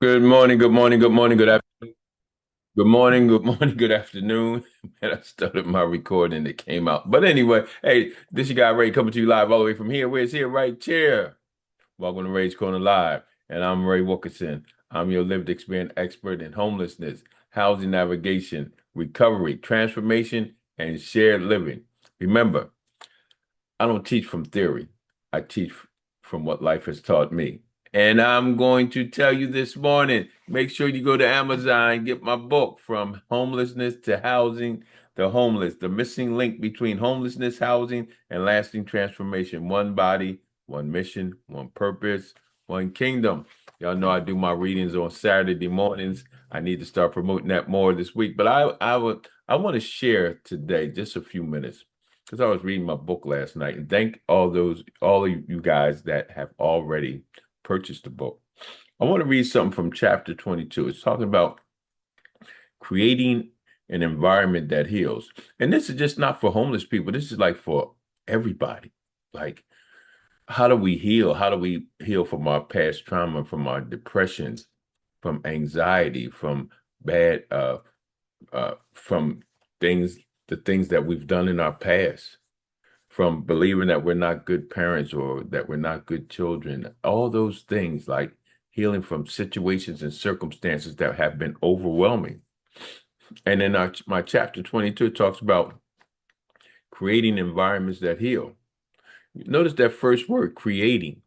Good morning, good morning, good morning, good afternoon. Good morning, good morning, good afternoon. And I started my recording and it came out. But anyway, hey, this your guy Ray coming to you live all the way from here. Where's here? Right chair. Welcome to Ray's Corner Live. And I'm Ray Wilkerson. I'm your lived experience expert in homelessness, housing navigation, recovery, transformation, and shared living. Remember, I don't teach from theory. I teach from what life has taught me. And I'm going to tell you this morning, make sure you go to Amazon, get my book From Homelessness to Housing the Homeless, the missing link between homelessness, housing, and lasting transformation. One body, one mission, one purpose, one kingdom. Y'all know I do my readings on Saturday mornings. I need to start promoting that more this week. But I want to share today just a few minutes because I was reading my book last night, and thank all of you guys that have already purchased the book. I want to read something from chapter 22. It's talking about creating an environment that heals. And this is just not for homeless people. This is like for everybody. Like, how do we heal? How do we heal from our past trauma, from our depressions, from anxiety, from bad from things, the things that we've done in our past, from believing that we're not good parents or that we're not good children, all those things, like healing from situations and circumstances that have been overwhelming. And then my chapter 22 talks about creating environments that heal. Notice that first word, creating.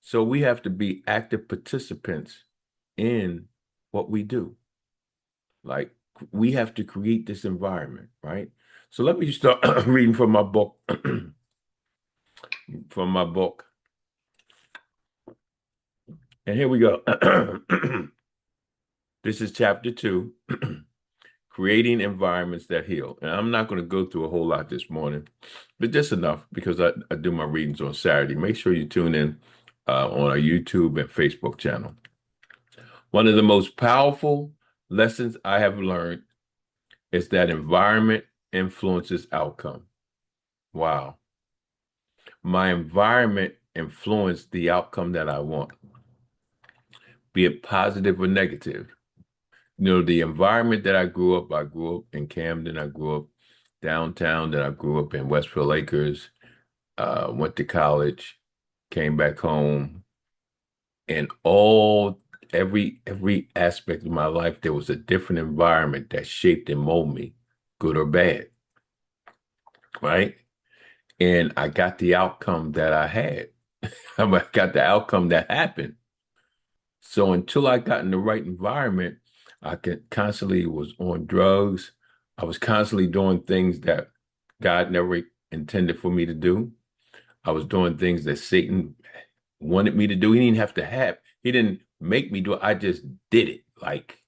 So we have to be active participants in what we do. Like, we have to create this environment, right? So let me start reading from my book. From my book. And here we go. This is chapter 2, creating environments that heal. And I'm not going to go through a whole lot this morning, but just enough because I do my readings on Saturday. Make sure you tune in on our YouTube and Facebook channel. One of the most powerful lessons I have learned is that environment influences outcome. Wow. My environment influenced the outcome that I want, be it positive or negative. You know, the environment that I grew up in Camden, I grew up downtown, then I grew up in Westfield Acres, went to college, came back home, and every aspect of my life, there was a different environment that shaped and molded me, good or bad, right? And I got the outcome that I had. I got the outcome that happened. So until I got in the right environment, I could constantly was on drugs. I was constantly doing things that God never intended for me to do. I was doing things that Satan wanted me to do. He didn't have to have. He didn't make me do it. I just did it. Like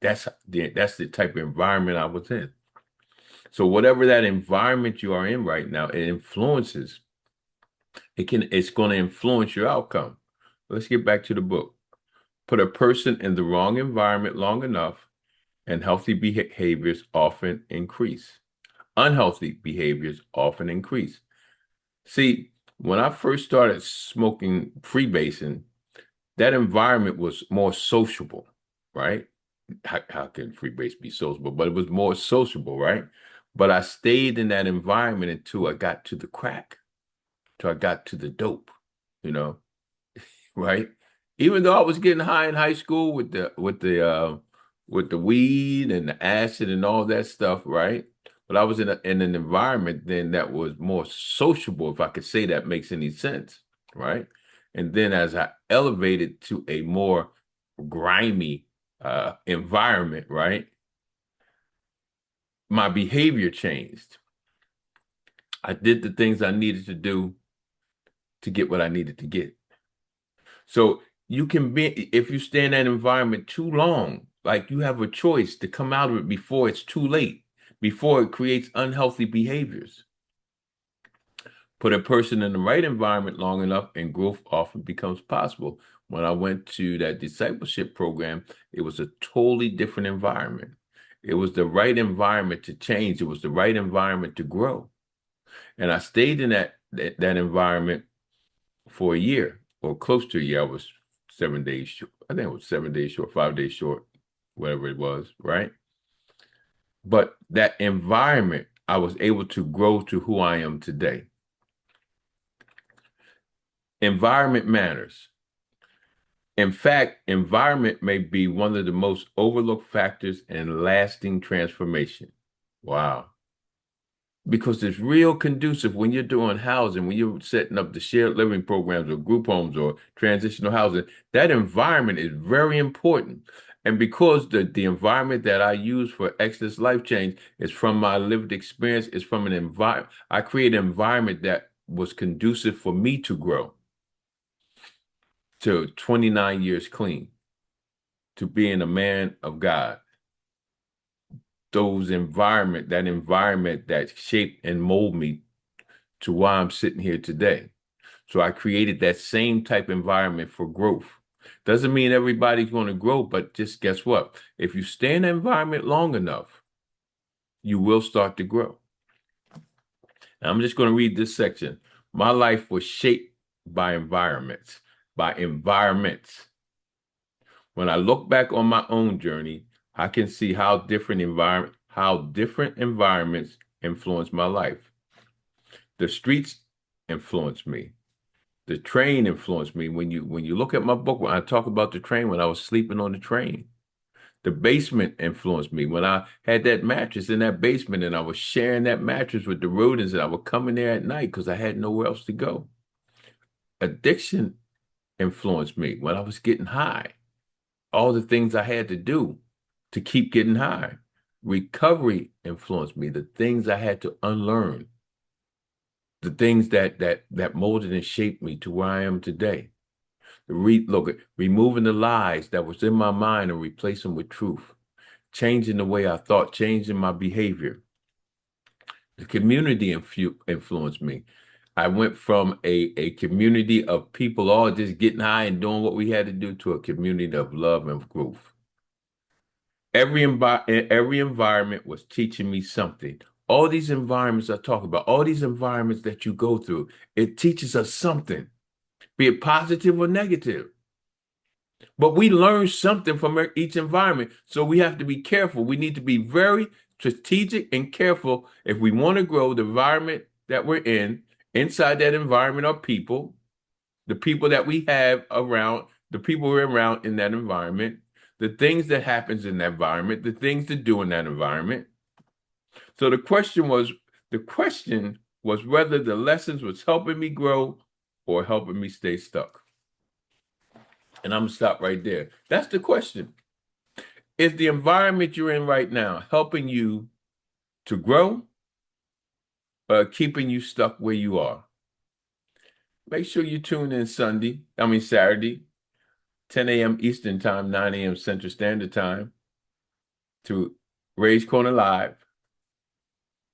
that's the type of environment I was in. So whatever that environment you are in right now, it's going to influence your outcome. Let's get back to the book. Put a person in the wrong environment long enough, and healthy behaviors often increase. Unhealthy behaviors often increase. See, when I first started smoking freebasing, that environment was more sociable, right? How can freebase be sociable? But it was more sociable, right? But I stayed in that environment until I got to the crack, till I got to the dope, you know, right? Even though I was getting high in high school with the weed and the acid and all that stuff, right? But I was in an environment then that was more sociable, if I could say that makes any sense, right? And then as I elevated to a more grimy environment, right? My behavior changed. I did the things I needed to do to get what I needed to get. So you can be, if you stay in that environment too long, like you have a choice to come out of it before it's too late, before it creates unhealthy behaviors. Put a person in the right environment long enough, and growth often becomes possible. When I went to that discipleship program, it was a totally different environment. It was the right environment to change. It was the right environment to grow. And I stayed in that environment for a year or close to a year. I was 7 days I think it was 7 days short, 5 days short, whatever it was, right? But that environment, I was able to grow to who I am today. Environment matters. In fact, environment may be one of the most overlooked factors in lasting transformation. Wow. Because it's real conducive when you're doing housing, when you're setting up the shared living programs or group homes or transitional housing, that environment is very important. And because the environment that I use for Exodus Life Change is from my lived experience, is from an environment, I create an environment that was conducive for me to grow to 29 years clean, to being a man of God. That environment that shaped and molded me to why I'm sitting here today. So I created that same type environment for growth. Doesn't mean everybody's going to grow, but just guess what? If you stay in the environment long enough, you will start to grow. And I'm just going to read this section. My life was shaped by environments, by environments. When I look back on my own journey, I can see how different environments influence my life. The streets influenced me. The train influenced me. When you look at my book, when I talk about the train, when I was sleeping on the train, the basement influenced me. When I had that mattress in that basement and I was sharing that mattress with the rodents and I would come in there at night because I had nowhere else to go. Addiction influenced me when I was getting high. All the things I had to do to keep getting high. Recovery influenced me. The things I had to unlearn. The things that molded and shaped me to where I am today. Look at removing the lies that was in my mind and replace them with truth, changing the way I thought, changing my behavior. The community influenced me. I went from a community of people all just getting high and doing what we had to do to a community of love and growth. Every environment was teaching me something. All these environments I talk about, all these environments that you go through, it teaches us something, be it positive or negative. But we learn something from each environment. So we have to be careful. We need to be very strategic and careful if we want to grow the environment that we're in. Inside that environment are people, the people that we have around, the people we're around in that environment, the things that happens in that environment, the things to do in that environment. So the question was whether the lessons was helping me grow or helping me stay stuck. And I'm gonna stop right there. That's the question. Is the environment you're in right now helping you to grow or keeping you stuck where you are? Make sure you tune in Saturday, 10 a.m. Eastern Time, 9 a.m. Central Standard Time to Ray's Corner Live,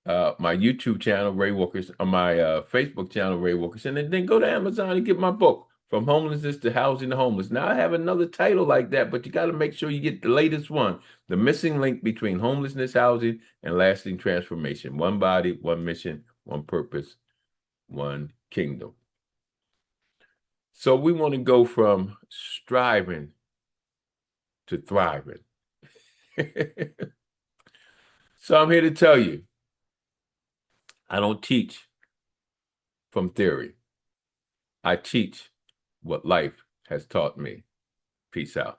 my YouTube channel, Ray Wilkerson, on my Facebook channel, Ray Wilkerson, and then go to Amazon and get my book, From Homelessness to Housing the Homeless. Now, I have another title like that, but you got to make sure you get the latest one, The Missing Link Between Homelessness, Housing, and Lasting Transformation. One body, one mission, one purpose, one kingdom. So we want to go from striving to thriving. So I'm here to tell you, I don't teach from theory. I teach what life has taught me. Peace out.